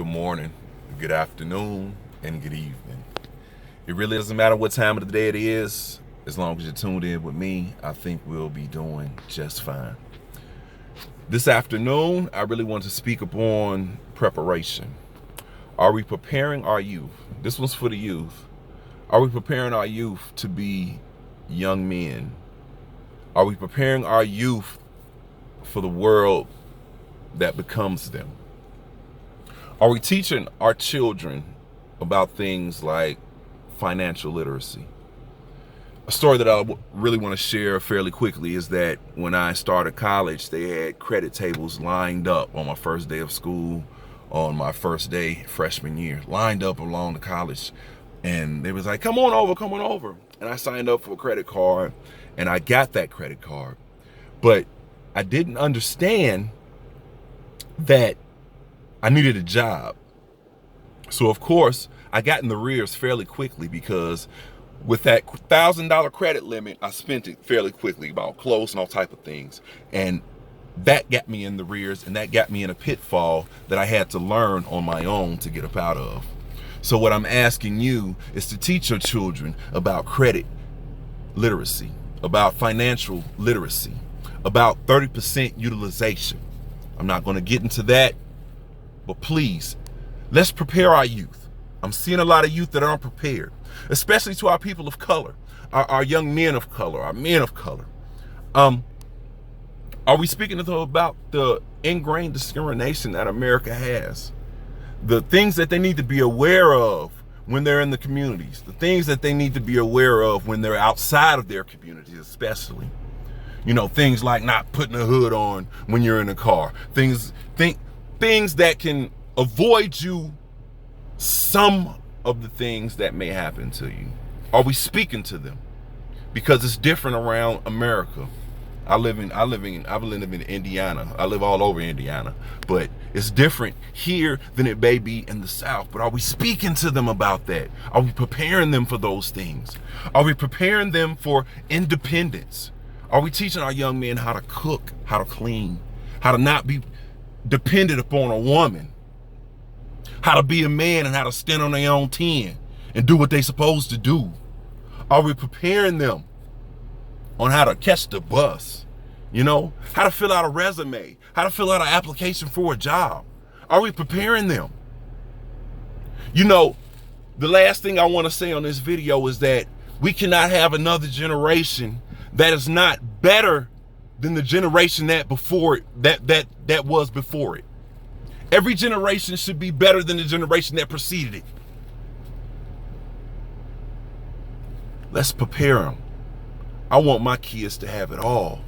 good morning, good afternoon, and good evening. It really doesn't matter what time of the day it is. As long as you're tuned in with me, I think we'll be doing just fine. This afternoon, I really want to speak upon preparation. Are we preparing our youth? This one's for the youth. Are we preparing our youth to be young men? Are we preparing our youth for the world that becomes them? Are we teaching our children about things like financial literacy? A story that I really want to share fairly quickly is that when I started college, they had credit tables lined up on my first day of school, on my first day freshman year, lined up along the college. And they was like, come on over. And I signed up for a credit card and I got that credit card. But I didn't understand that I needed a job. So of course, I got in the rears fairly quickly because with that $1,000 credit limit, I spent it fairly quickly, about clothes and all type of things. And that got me in the rears, and that got me in a pitfall that I had to learn on my own to get up out of. So what I'm asking you is to teach your children about credit literacy, about financial literacy, about 30% utilization. I'm not going to get into that, but please, let's prepare our youth. I'm seeing a lot of youth that aren't prepared, especially to our people of color, our young men of color, our men of color. Are we speaking to them about the ingrained discrimination that America has? The things that they need to be aware of when they're in the communities, the things that they need to be aware of when they're outside of their communities, especially. You know, things like not putting a hood on when you're in a car, things that can avoid you some of the things that may happen to you. Are we speaking to them? Because it's different around America. I live in Indiana. I live all over Indiana, but it's different here than it may be in the South. But are we speaking to them about that? Are we preparing them for those things? Are we preparing them for independence? Are we teaching our young men how to cook, how to clean, how to not be dependent upon a woman, how to be a man and how to stand on their own 10 and do what they're supposed to do? Are we preparing them on how to catch the bus, how to fill out a resume, how to fill out an application for a job? Are we preparing them? The last thing I want to say on this video is that we cannot have another generation that is not better than the generation that was before it. Every generation should be better than the generation that preceded it. Let's prepare them. I want my kids to have it all.